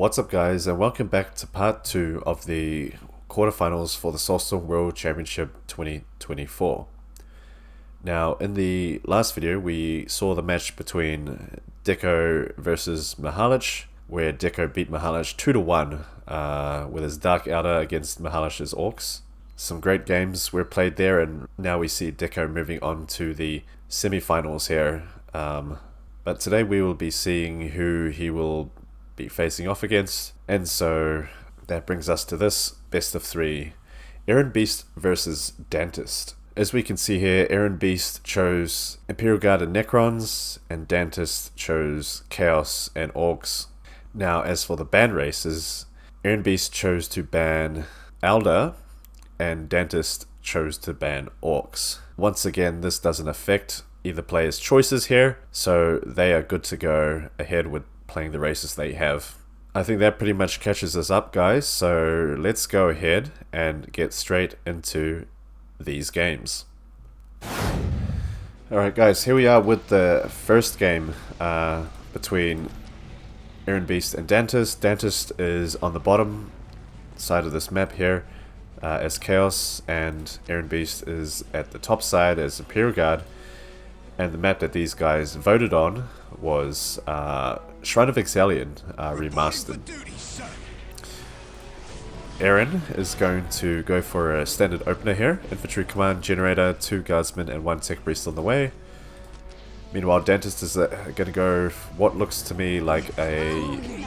What's up guys, and welcome back to part 2 of the quarterfinals for the Soulstorm World Championship 2024. Now in the last video we saw the match between Deco versus Mahalic, where Deco beat Mahalic 2-1 with his Dark Outer against Mahalic's Orcs. Some great games were played there, and now we see Deco moving on to the semi-finals here. But today we will be seeing who he will be facing off against, and so that brings us to this best of 3, ErenBeast versus DANTIST. As we can see here, ErenBeast chose Imperial Guard and Necrons, and DANTIST chose Chaos and Orcs. Now as for the ban races, ErenBeast chose to ban Eldar, and DANTIST chose to ban Orcs. Once again, this doesn't affect either player's choices here, so they are good to go ahead with playing the races they have. I think that pretty much catches us up, guys, so let's go ahead and get straight into these games. Alright guys, here we are with the first game between ErenBeast and DANTIST. DANTIST is on the bottom side of this map here as Chaos, and ErenBeast is at the top side as Imperial Guard. And the map that these guys voted on was Shrine of Exalion remastered. Eren is going to go for a standard opener here. Infantry command generator, 2 guardsmen and 1 tech priest on the way. Meanwhile, DANTIST is going to go what looks to me like a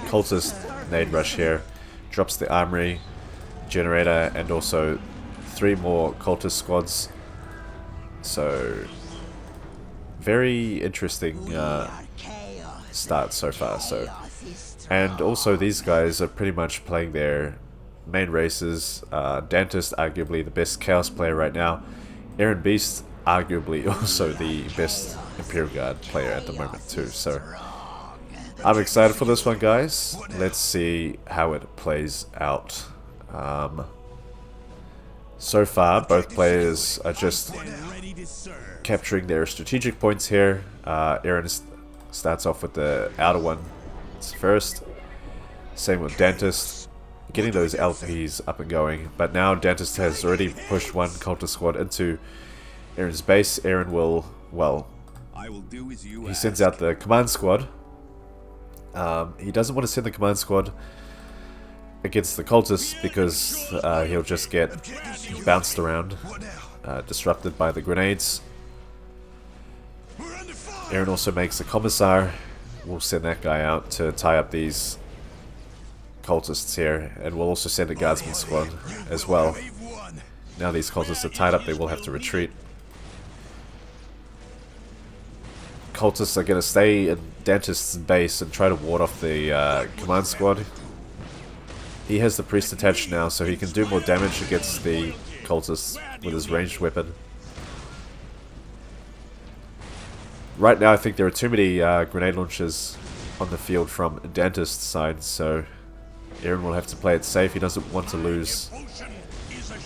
cultist nade rush here. Drops the armory, generator, and also 3 more cultist squads. So very interesting start so far. And also these guys are pretty much playing their main races. DANTIST arguably the best Chaos player right now. ErenBeast arguably also the best Imperial Guard player at the moment too. So I'm excited for this one, guys. Let's see how it plays out. So far both players are just capturing their strategic points here. Eren starts off with the outer one first. Same with DANTIST, getting those LPs up and going. But now DANTIST has already pushed 1 cultist squad into Eren's base. Eren will, well, he sends out the command squad. He doesn't want to send the command squad against the cultists because he'll just get bounced around, disrupted by the grenades. Eren also makes a commissar. We'll send that guy out to tie up these cultists here, and we'll also send a guardsman squad as well. Now these cultists are tied up, they will have to retreat. Cultists are going to stay in DANTIST's base and try to ward off the command squad. He has the priest attached now, so he can do more damage against the cultists with his ranged weapon. Right now I think there are too many grenade launchers on the field from DANTIST's side, so Eren will have to play it safe. He doesn't want to lose.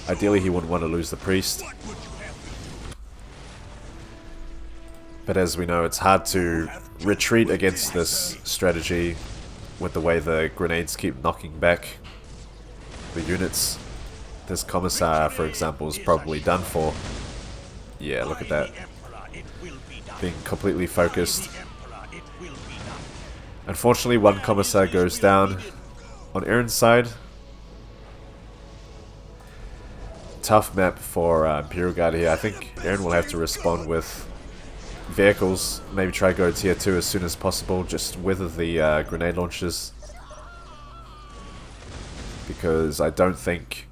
Ideally he wouldn't want to lose the priest. But as we know, it's hard to retreat against this strategy with the way the grenades keep knocking back the units. This commissar, for example, is probably done for. Yeah, look at that. Being completely focused. Unfortunately, 1 commissar goes down on Eren's side. Tough map for Imperial Guard here. I think Eren will have to respond with vehicles. Maybe try to go tier 2 as soon as possible. Just weather the grenade launchers. Because I don't think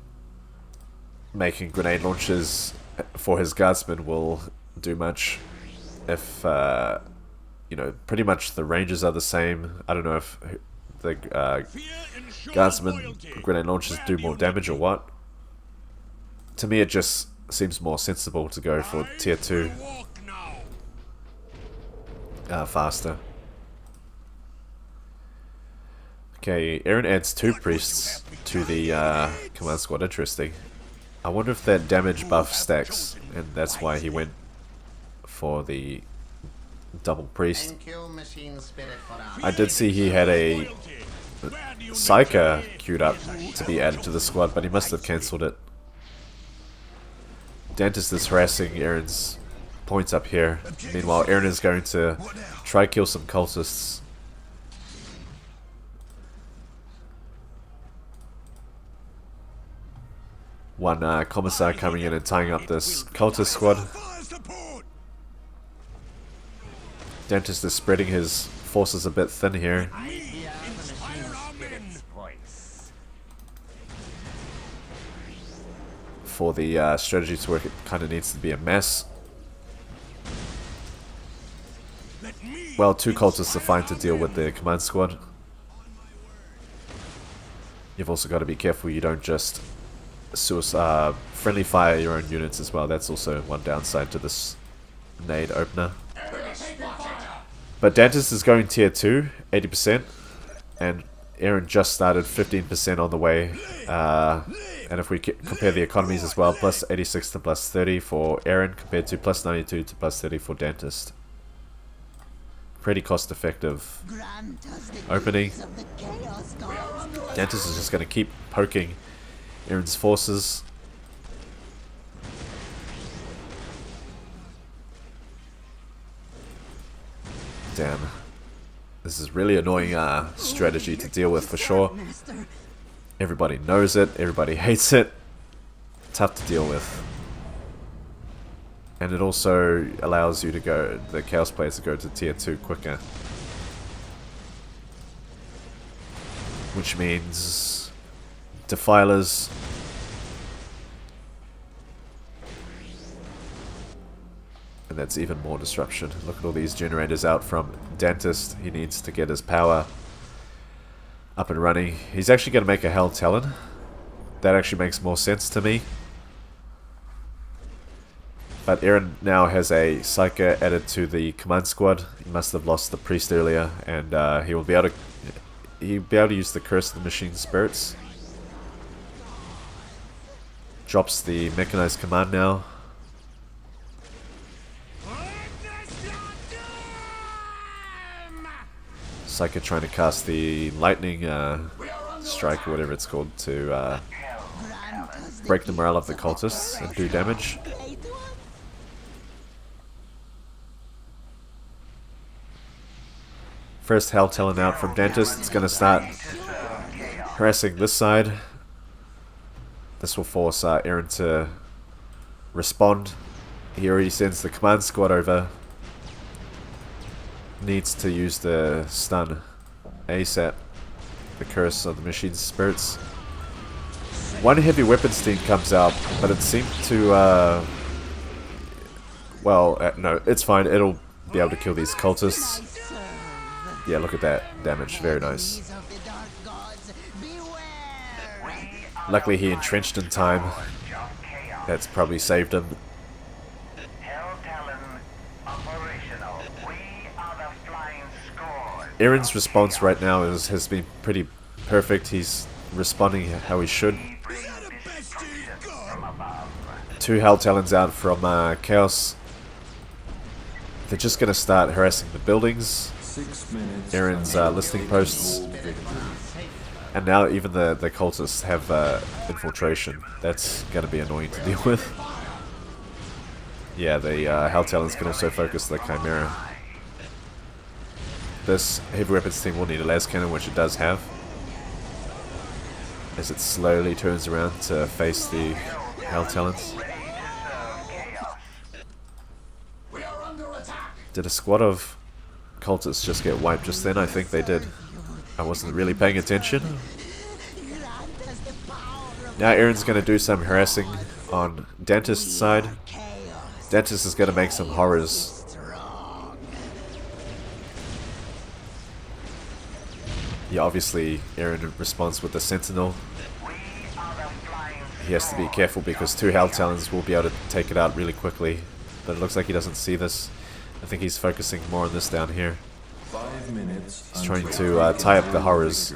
making grenade launchers for his guardsmen will do much. If, you know, pretty much the ranges are the same. I don't know if the guardsmen grenade launchers do more damage or what. To me it just seems more sensible to go for tier 2 faster. Okay, Eren adds 2 priests to the command squad. Interesting. I wonder if that damage buff stacks, and that's why he went for the double priest. I did see he had a Psyker queued up to be added to the squad, but he must have cancelled it. Dantist is harassing Eren's points up here. Meanwhile, Eren is going to try kill some cultists. One commissar coming in and tying up this cultist squad. Dantist is spreading his forces a bit thin here. For the strategy to work, it kind of needs to be a mess. Well, 2 cultists are fine to deal with the command squad. You've also got to be careful you don't just friendly fire your own units as well. That's also one downside to this nade opener. But Dantist is going tier 2, 80%, and Eren just started 15% on the way. And if we compare the economies as well, plus 86 to plus 30 for Eren compared to plus 92 to plus 30 for Dantist. Pretty cost effective opening. Dantist is just going to keep poking Eren's forces. Damn. This is really annoying strategy to deal with for sure. Everybody knows it, everybody hates it. Tough to deal with. And it also allows you to go, the Chaos players to go to tier 2 quicker. Which means Defilers. And that's even more disruption. Look at all these generators out from Dantist. He needs to get his power up and running. He's actually going to make a Hell Talon. That actually makes more sense to me. But Eren now has a Psyker added to the command squad. He must have lost the priest earlier, and he will be able to use the Curse of the Machine Spirits. Drops the mechanized command now. Psyker trying to cast the lightning strike or whatever it's called to break the morale of the cultists and do damage. First Hell Talon out from Dantist. It's going to start harassing this side. This will force Eren to respond. He already sends the command squad over. Needs to use the stun ASAP. The Curse of the Machine Spirits. One heavy weapons team comes out, but it seemed to no, it's fine. It'll be able to kill these cultists. Yeah, look at that damage. Very nice. Luckily he entrenched in time. That's probably saved him. Eren's response right now has been pretty perfect. He's responding how he should. 2 Hell Talons out from Chaos. They're just going to start harassing the buildings. Eren's listening posts. And now even the cultists have infiltration. That's going to be annoying to deal with. Yeah, the Hell Talons can also focus the Chimera. This heavy weapons team will need a las cannon, which it does have. As it slowly turns around to face the Hell Talons. Did a squad of cultists just get wiped just then? I think they did. I wasn't really paying attention. Now Eren's going to do some harassing on Dantist's side. Dantist is going to make some horrors. Yeah, obviously Eren responds with the Sentinel. He has to be careful because 2 Hell Talons will be able to take it out really quickly. But it looks like he doesn't see this. I think he's focusing more on this down here. 5 minutes. He's trying to tie up the horrors.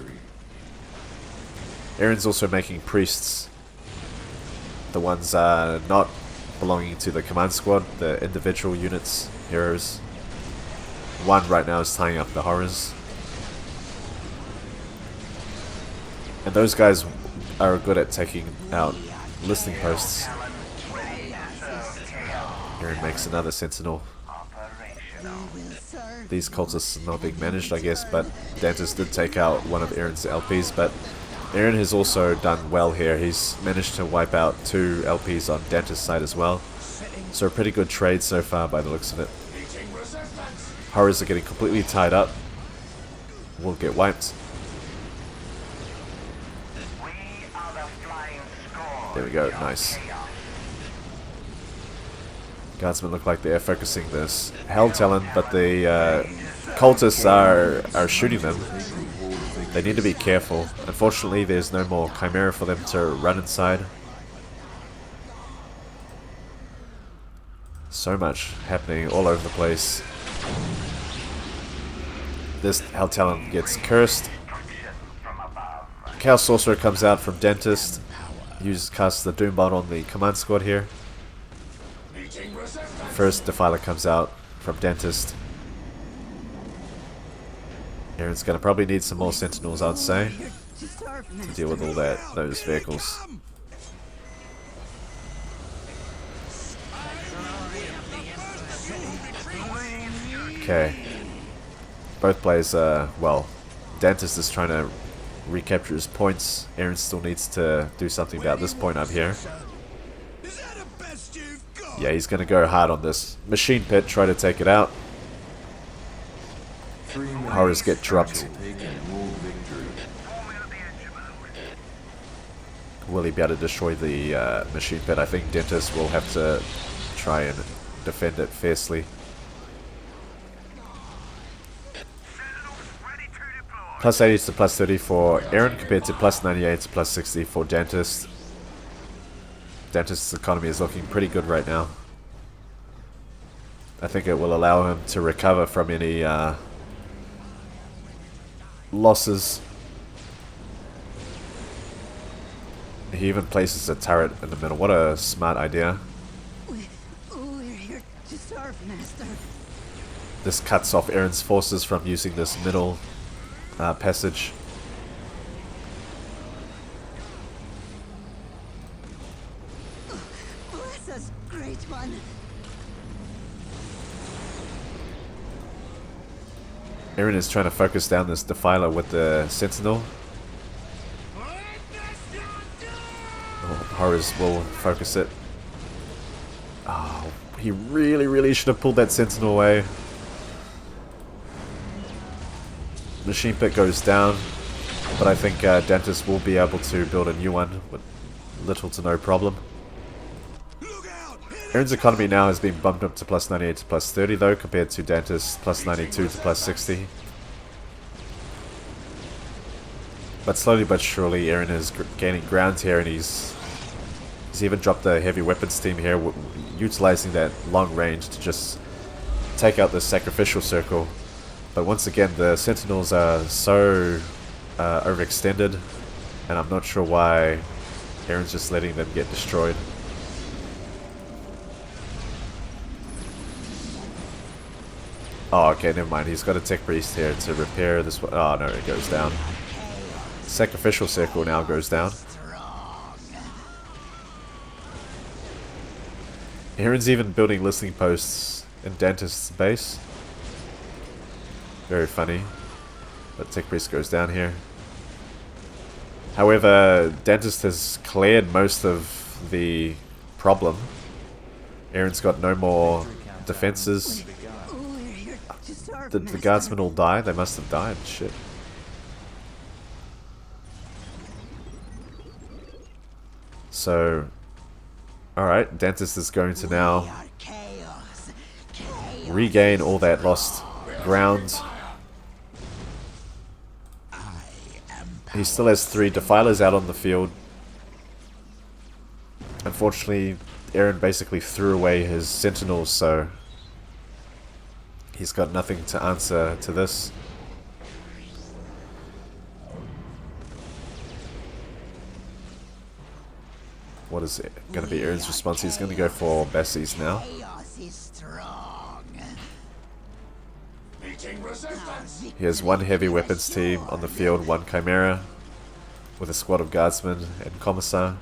Eren's also making priests. The ones not belonging to the command squad, the individual units, heroes. One right now is tying up the horrors. And those guys are good at taking out listening posts. Eren makes another sentinel. These cultists are not being managed, I guess, but Dantist did take out one of Eren's LPs, but Eren has also done well here. He's managed to wipe out 2 LPs on Dantist's side as well. So a pretty good trade so far by the looks of it. Horrors are getting completely tied up. Will get wiped. There we go, nice. Guardsmen look like they're focusing this Hell Talon, but the cultists are shooting them. They need to be careful. Unfortunately, there's no more Chimera for them to run inside. So much happening all over the place. This Hell Talon gets cursed. Chaos Sorcerer comes out from Dantist. Casts the Doom Bolt on the command squad here. First Defiler comes out from Dantist. Eren's gonna probably need some more Sentinels, I'd say, to deal with all those vehicles. Okay. Both players, well, Dantist is trying to recapture his points. Eren still needs to do something about this point up here. Yeah, he's going to go hard on this Machine Pit, try to take it out. Horrors get dropped. Will he be able to destroy the Machine Pit? I think Dantist will have to try and defend it fiercely. Plus 80 to plus 30 for Eren compared to plus 98 to plus 60 for Dantist. Dantist's economy is looking pretty good right now. I think it will allow him to recover from any losses. He even places a turret in the middle. What a smart idea. We're here to serve, Master. This cuts off Eren's forces from using this middle passage. Bless us, Great One. Eren is trying to focus down this Defiler with the Sentinel. Horrors will focus it. Oh, he really should have pulled that Sentinel away. Machine Pit goes down, but I think Dantist will be able to build a new one with little to no problem. Eren's economy now has been bumped up to plus 98 to plus 30 though, compared to Dantist plus 92 to plus 60. But slowly but surely Eren is gaining ground here, and he's even dropped the heavy weapons team here, utilizing that long range to just take out the sacrificial circle. But once again, the Sentinels are so overextended, and I'm not sure why Eren's just letting them get destroyed. Oh, okay, never mind. He's got a Tech Priest here to repair this one. Oh, no, it goes down. Sacrificial Circle now goes down. Eren's even building listening posts in Dantist's base. Very funny. But Tech Priest goes down here. However, Dantist has cleared most of the problem. Eren's got no more defenses. Did the guardsmen all die? They must have died. Shit. So, alright, Dantist is going to now regain all that lost ground. He still has 3 Defilers out on the field. Unfortunately, Eren basically threw away his Sentinels, so he's got nothing to answer to this. What is it going to be Eren's response? He's going to go for Bessies now. He has 1 heavy weapons team on the field, 1 Chimera. with a squad of guardsmen and commissar.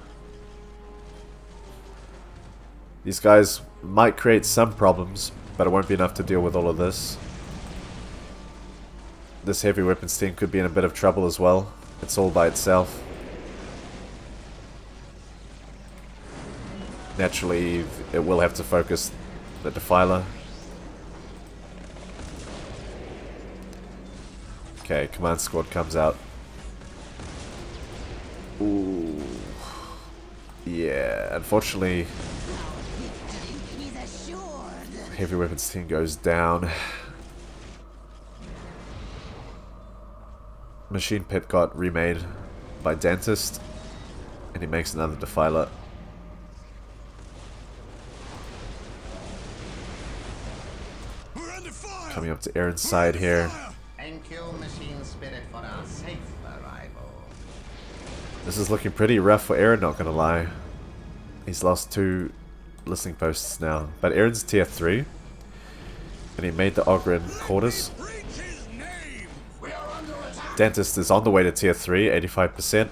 These guys might create some problems, but it won't be enough to deal with all of this. This heavy weapons team could be in a bit of trouble as well. It's all by itself. Naturally, it will have to focus the Defiler. Okay, command squad comes out. Ooh. Yeah, unfortunately, heavy weapons team goes down. Machine Pit got remade by Dantist, and he makes another Defiler. Coming up to Eren's side here. And kill machine spirit for our safe arrival. This is looking pretty rough for Eren, not gonna lie. He's lost 2 listening posts now. But Eren's tier 3. And he made the Ogryn quarters. Dantist is on the way to tier 3, 85%.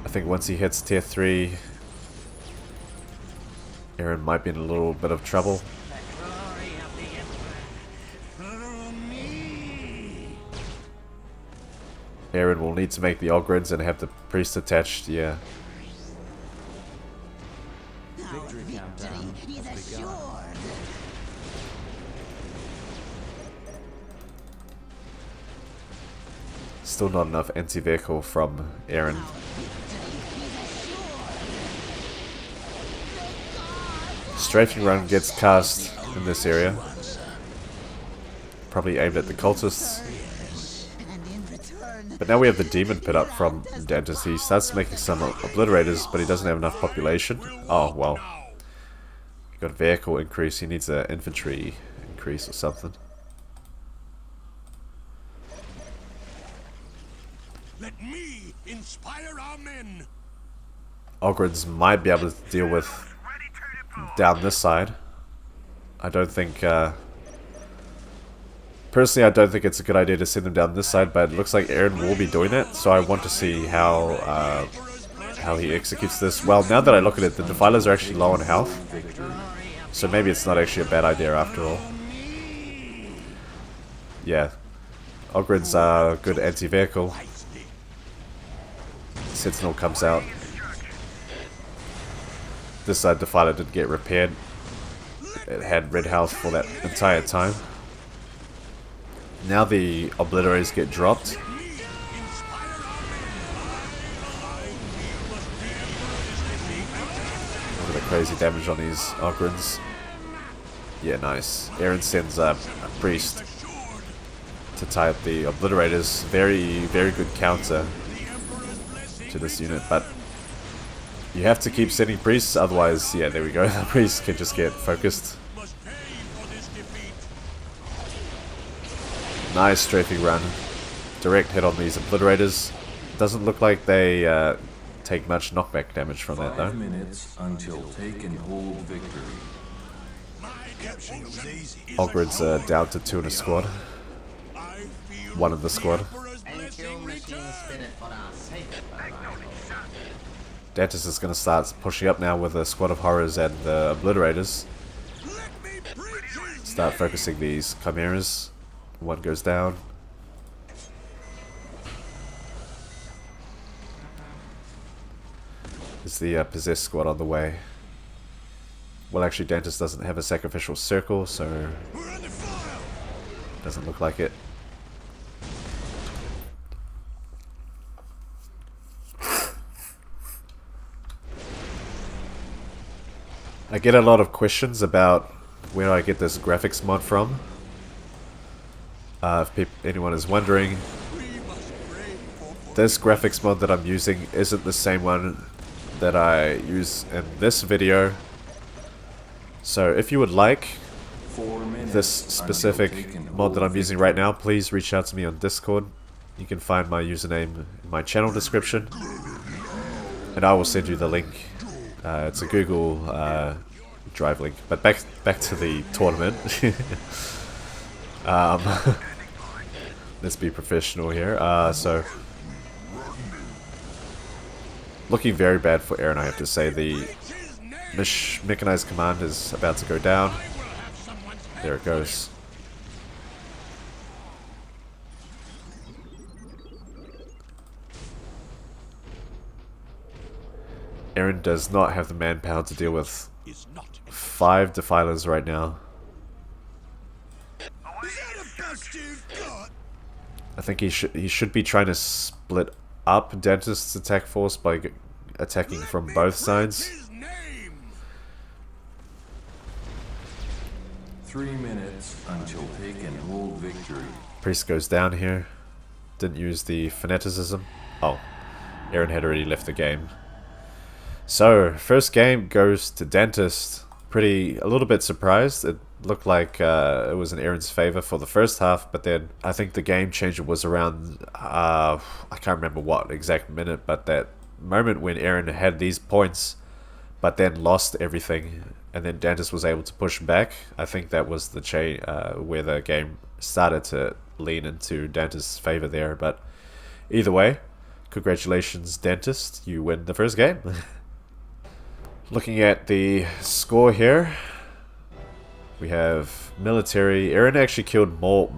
I think once he hits tier 3, Eren might be in a little bit of trouble. Eren will need to make the Ogryns and have the priest attached, yeah. Still not enough anti-vehicle from Eren. Strafing run gets cast in this area. Probably aimed at the cultists. But now we have the demon pit up from Dantist. He starts making some obliterators, but he doesn't have enough population. Oh, well. He got a vehicle increase. He needs an infantry increase or something. Let me inspire our men. Ogryns might be able to deal with down this side. I don't think... personally, I don't think it's a good idea to send them down this side, but it looks like Eren will be doing it, so I want to see how he executes this. Well, now that I look at it, the Defilers are actually low on health, so maybe it's not actually a bad idea after all. Yeah. Ogryns are good anti-vehicle. Sentinel comes out. This Defiler did get repaired. It had red health for that entire time. Now the obliterators get dropped. Look at the crazy damage on these Ogryns. Yeah, nice. Eren sends a priest to tie up the obliterators. Very, very good counter to this unit, but you have to keep sending priests, otherwise, yeah, there we go. The priests can just get focused. Nice strafing run. Direct hit on these obliterators. Doesn't look like they take much knockback damage from that though. 5 minutes until take and hold victory. Ogryns down to 2 in a squad. 1 in the squad. And kill machine spirit for our safe arrival. Dantist is going to start pushing up now with a squad of horrors and the obliterators. Start focusing these chimeras. 1 goes down. Is the possessed squad on the way? Well, actually, Dantist doesn't have a sacrificial circle, so doesn't look like it. I get a lot of questions about where I get this graphics mod from. If anyone is wondering, this graphics mod that I'm using isn't the same one that I use in this video. So if you would like this specific mod that I'm using right now, please reach out to me on Discord. You can find my username in my channel description, and I will send you the link. It's a Google Drive link. But back to the tournament. Let's be professional here. So looking very bad for Eren, I have to say. The mechanized command is about to go down. There it goes. Eren does not have the manpower to deal with 5 defilers right now. I think he should be trying to split up Dantist's attack force by attacking from both sides. 3 minutes until take and hold victory. Priest goes down here. Didn't use the fanaticism. Oh, Eren had already left the game. So, first game goes to Dantist. A little bit surprised. It looked like it was in Eren's favor for the first half, but then I think the game changer was around, I can't remember what exact minute, but that moment when Eren had these points, but then lost everything, and then Dantist was able to push back. I think that was the where the game started to lean into Dantist's favor there, but either way, congratulations Dantist, you win the first game. Looking at the score here, we have military. Eren actually killed more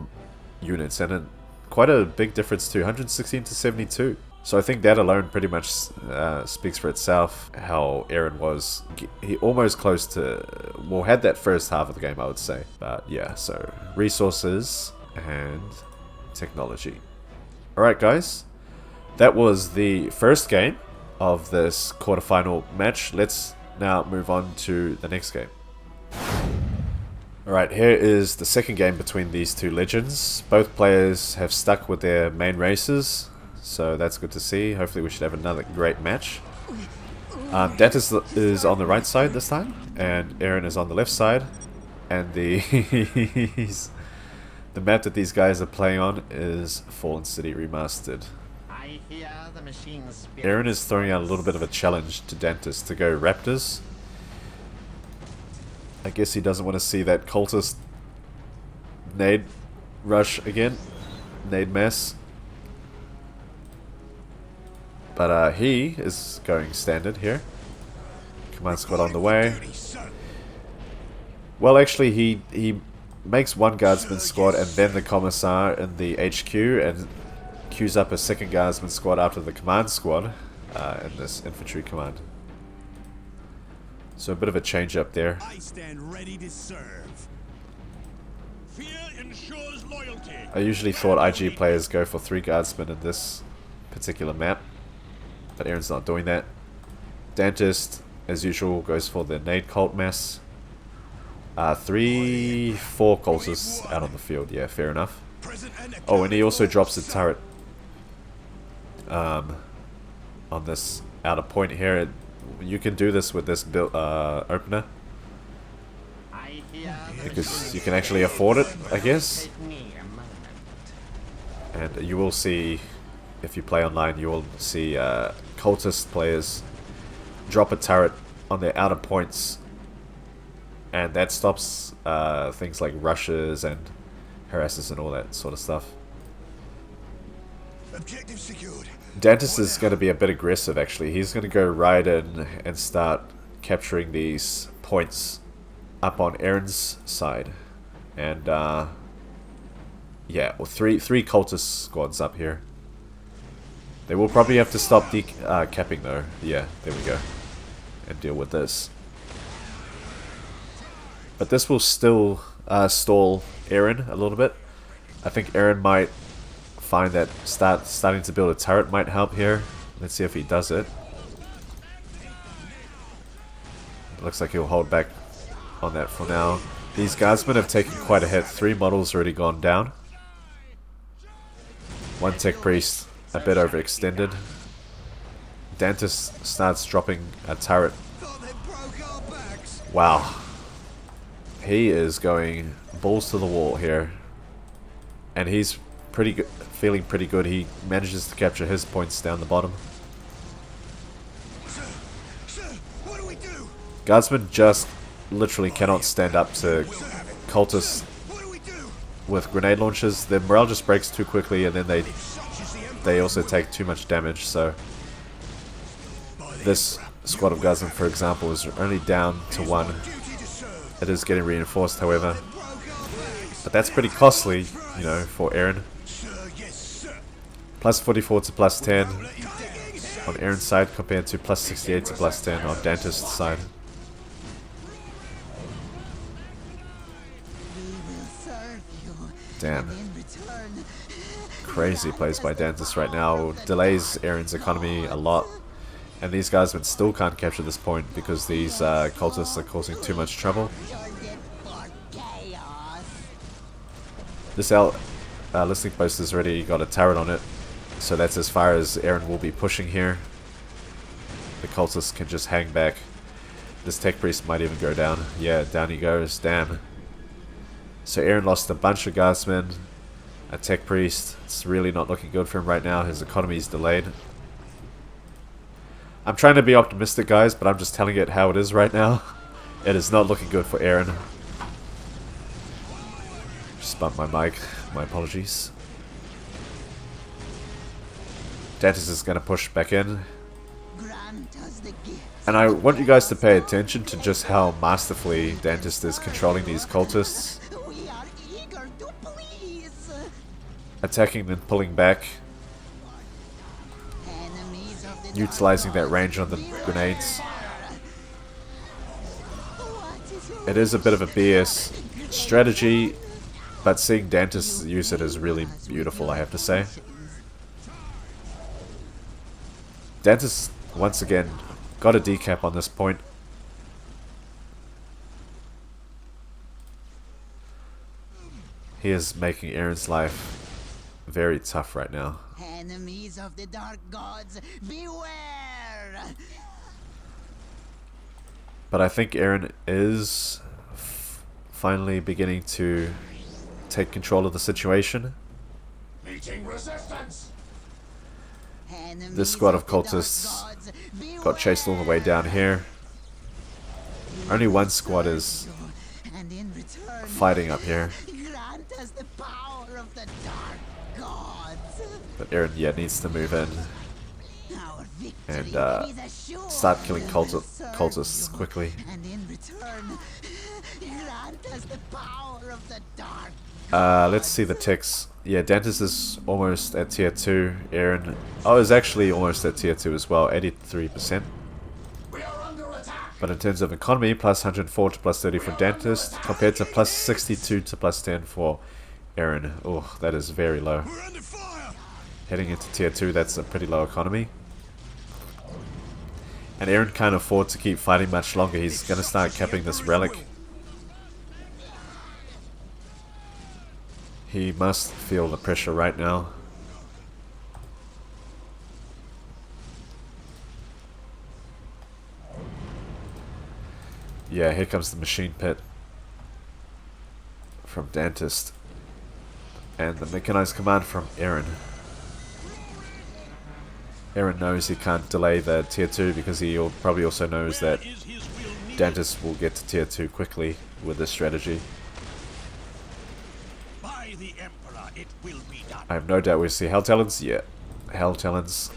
units, and quite a big difference too, 116 to 72. So I think that alone pretty much speaks for itself, how Eren was, he almost close to, well, had that first half of the game, I would say. But yeah, so resources and technology. Alright guys, that was the first game of this quarterfinal match. Let's now move on to the next game. Alright, here is the second game between these two legends. Both players have stuck with their main races, so that's good to see. Hopefully we should have another great match. Dantist is on the right side this time, and Eren is on the left side. And the map that these guys are playing on is Fallen City Remastered. Eren is throwing out a little bit of a challenge to Dantist to go Raptors. I guess he doesn't want to see that cultist nade rush again. Nade mess. But he is going standard here. Command squad on the way. Well, actually, he makes one guardsman squad and then the commissar in the HQ, and queues up a second guardsman squad after the command squad in this infantry command. So a bit of a change up there. I stand ready to serve. Fear ensures loyalty. I usually thought IG players go for 3 guardsmen in this particular map, but Eren's not doing that. Dantist, as usual, goes for the nade cult mess. 4 cultists out on the field. Yeah, fair enough. Oh, and he also drops a turret on this outer point here. You can do this with this build opener because you can actually afford it, I guess. And you will see, if you play online, you will see cultist players drop a turret on their outer points, and that stops things like rushes and harasses and all that sort of stuff. Objective secured. Dantist is going to be a bit aggressive actually. He's going to go right in and start capturing these points up on Eren's side. And yeah, well, three cultist squads up here. They will probably have to stop capping though. Yeah, there we go. And deal with this. But this will still stall Eren a little bit. I think Eren might find that starting to build a turret might help here. Let's see if he does it. It looks like he'll hold back on that for now. These guardsmen have taken quite a hit. 3 models already gone down. 1 tech priest a bit overextended. Dantist starts dropping a turret. Wow. He is going balls to the wall here. And he's pretty good, feeling pretty good. He manages to capture his points down the bottom. What do we do? Guardsmen just literally cannot stand up to cultists with grenade launchers, their morale just breaks too quickly, and then they also take too much damage. So this squad of guardsmen, for example, is only down to 1. It is getting reinforced, however, but that's pretty costly, you know, for Eren. Plus 44 to plus 10 on Eren's side compared to plus 68 to plus 10 on Dantist's side. Damn. Crazy plays by Dantist right now. Delays Eren's economy a lot. And these guys still can't capture this point because these cultists are causing too much trouble. This listening post has already got a turret on it. So that's as far as Eren will be pushing here. The cultists can just hang back. This tech priest might even go down. Yeah, down he goes. Damn. So Eren lost a bunch of guardsmen, a tech priest. It's really not looking good for him right now. His economy is delayed. I'm trying to be optimistic, guys, but I'm just telling it how it is right now. It is not looking good for Eren. Just bumped my mic. My apologies. Dantist is going to push back in. And I want you guys to pay attention to just how masterfully Dantist is controlling these cultists. Attacking and pulling back. Utilizing that range on the grenades. It is a bit of a BS strategy, but seeing Dantist use it is really beautiful, I have to say. Dantist, once again, got a decap on this point. He is making Eren's life very tough right now. Enemies of the dark gods, beware! But I think Eren is finally beginning to take control of the situation. Meeting resistance. This squad of cultists got chased all the way down here. Only one squad is fighting up here. But Eren, yeah, needs to move in and start killing cultists quickly. Let's see the ticks. Yeah, Dantist is almost at tier 2. Eren, is actually almost at tier 2 as well, 83%. But in terms of economy, plus 104 to plus 30 for Dantist, compared to plus 62 to plus 10 for Eren. Oh, that is very low. Heading into tier 2, that's a pretty low economy. And Eren can't afford to keep fighting much longer. He's going to start capping this relic. He must feel the pressure right now. Yeah, here comes the machine pit from Dantist. And the mechanized command from Eren. Eren knows he can't delay the tier 2 because he probably also knows that Dantist will get to tier 2 quickly with this strategy. By the Emperor, it will be done. I have no doubt we'll see Hell Talons. Yeah, Hell Talons.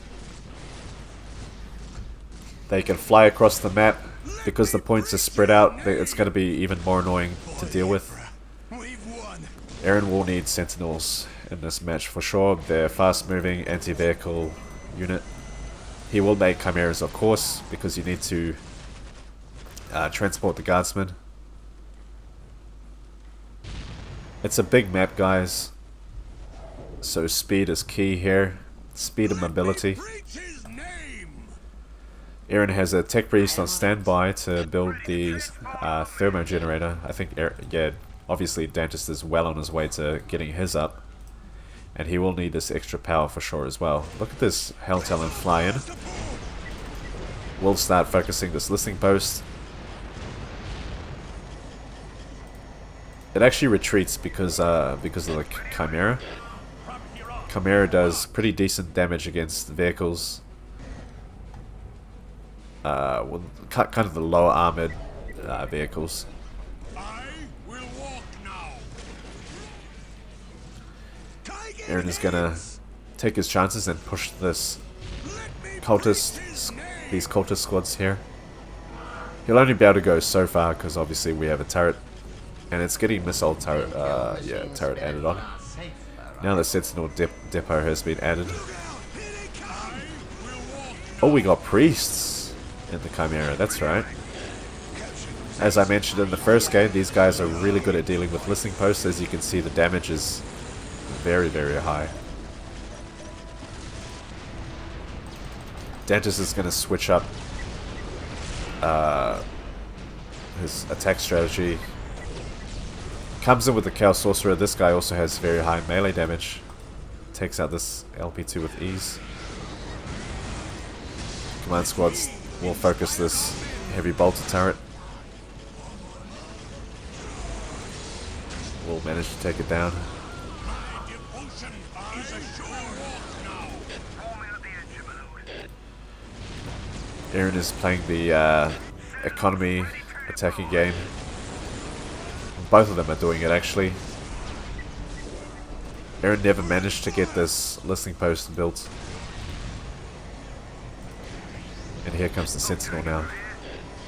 They can fly across the map because the points are spread out. It's going to be even more annoying to deal with. Eren will need Sentinels in this match for sure. They're fast-moving anti-vehicle unit. He will make Chimeras, of course, because you need to transport the guardsmen. It's a big map, guys, so speed is key here. Speed and mobility. Eren has a tech priest on standby to build the thermo generator. I think, yeah, obviously Dantist is well on his way to getting his up. And he will need this extra power for sure as well. Look at this Hell Talon fly in. We'll start focusing this listening post. It actually retreats because of the Chimera. Chimera does pretty decent damage against vehicles. Well, kind of the lower armored vehicles. I will walk now. Eren is gonna take his chances and push this these cultist squads here. He'll only be able to go so far because obviously we have a turret, and it's getting missile turret, turret added on. Now the Sentinel depot has been added. Oh, we got priests in the Chimera, that's right. As I mentioned in the first game, these guys are really good at dealing with listening posts. As you can see, the damage is very, very high. Dantist is going to switch up his attack strategy. Comes in with the Chaos Sorcerer. This guy also has very high melee damage. Takes out this LP2 with ease. Command squads will focus this heavy bolter turret. We'll manage to take it down. Eren is playing the economy attacking game. Both of them are doing it actually. Eren never managed to get this listening post built. And here comes the Sentinel now.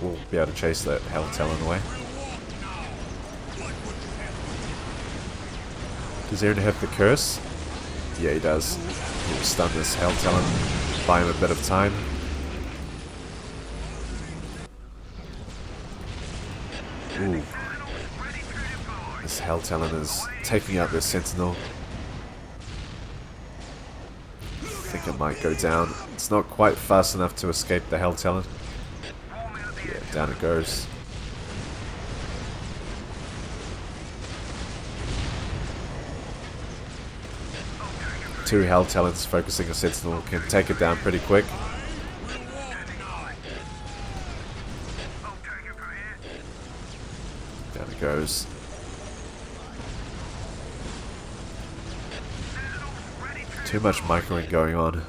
We'll be able to chase that Hell Talon away. Does Eren have the curse? Yeah, he does. He'll stun this Hell Talon, buy him a bit of time. Ooh. This Hell Talon is taking out this Sentinel. I think it might go down. It's not quite fast enough to escape the Hell Talon. Yeah, down it goes. Two Hell Talons focusing a Sentinel can take it down pretty quick. Down it goes. Too much microing going on.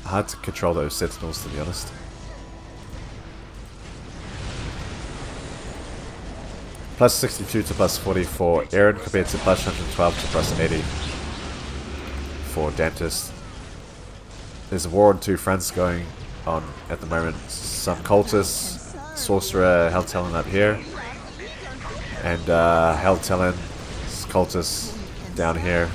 Hard to control those Sentinels, to be honest. Plus 62 to plus 40 for Eren compared to plus 112 to plus 80 for Dantist. There's a war on two fronts going on at the moment. Some cultists, Sorcerer, Hell Talon up here, and Hell Talon, cultists down here.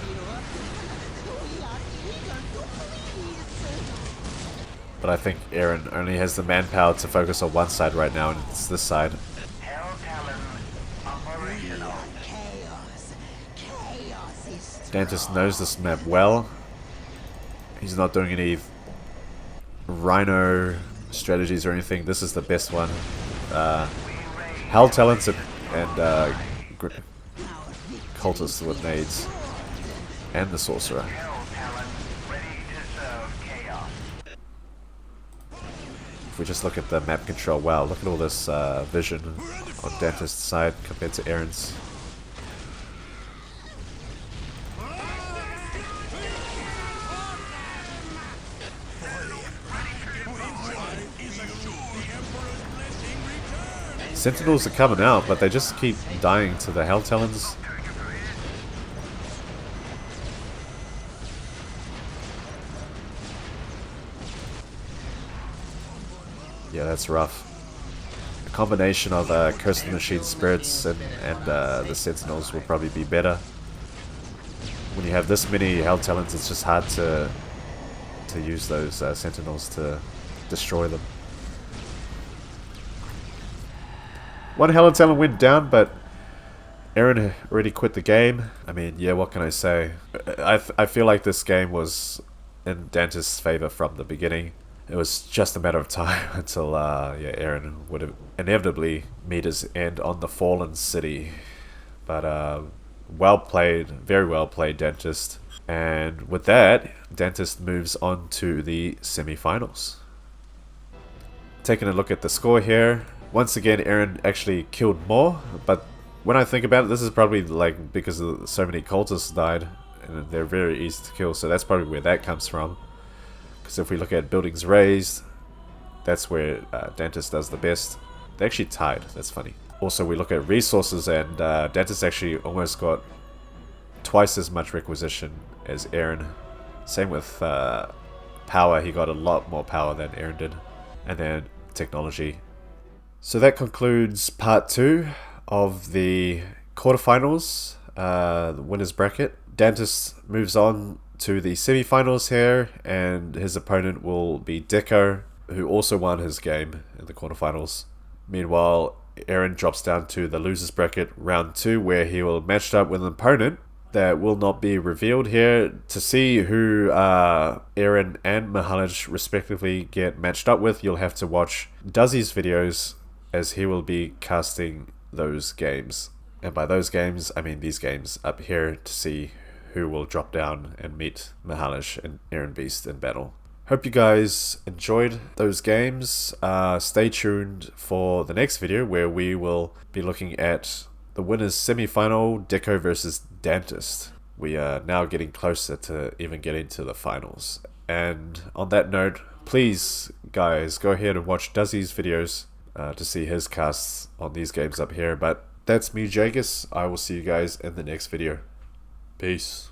But I think Eren only has the manpower to focus on one side right now, and it's this side. Dantist knows this map well. He's not doing any Rhino strategies or anything. This is the best one. Hell Talons and cultists with nades, and the Sorcerer. If we just look at the map control, wow, look at all this vision on Dantist's side compared to Eren's. Sentinels are coming out, but they just keep dying to the Hell Talons. Yeah, that's rough. A combination of Curse of the Machine Spirits and the Sentinels will probably be better. When you have this many Hell Talons, it's just hard to use those Sentinels to destroy them. One Hell Talon went down, but Eren already quit the game. I mean, yeah, what can I say? I feel like this game was in Dantist's favor from the beginning. It was just a matter of time until yeah, Eren would have inevitably meet his end on the Fallen City. But well played, very well played, Dantist. And with that, Dantist moves on to the semi-finals. Taking a look at the score here. Once again, Eren actually killed more, but when I think about it, this is probably like because so many cultists died, and they're very easy to kill, so that's probably where that comes from. Because if we look at buildings raised, that's where Dantist does the best. They actually tied, that's funny. Also, we look at resources, and Dantist actually almost got twice as much requisition as Eren. Same with power, he got a lot more power than Eren did. And then technology. So that concludes part 2 of the quarterfinals, the winner's bracket. Dantist moves on to the semi-finals here, and his opponent will be Deco, who also won his game in the quarterfinals. Meanwhile, Eren drops down to the loser's bracket round 2, where he will match up with an opponent that will not be revealed here. To see who Eren and Mihalj respectively get matched up with, you'll have to watch DUZZY's videos, as he will be casting those games. And by those games, I mean these games up here, to see who will drop down and meet Mihalj and ErenBeast in battle. Hope you guys enjoyed those games. Stay tuned for the next video, where we will be looking at the winner's semi-final, Deco versus Dantist. We are now getting closer to even getting to the finals. And on that note, please guys, go ahead and watch DUZZY's videos to see his casts on these games up here. But that's me, Jagus. I will see you guys in the next video. Peace.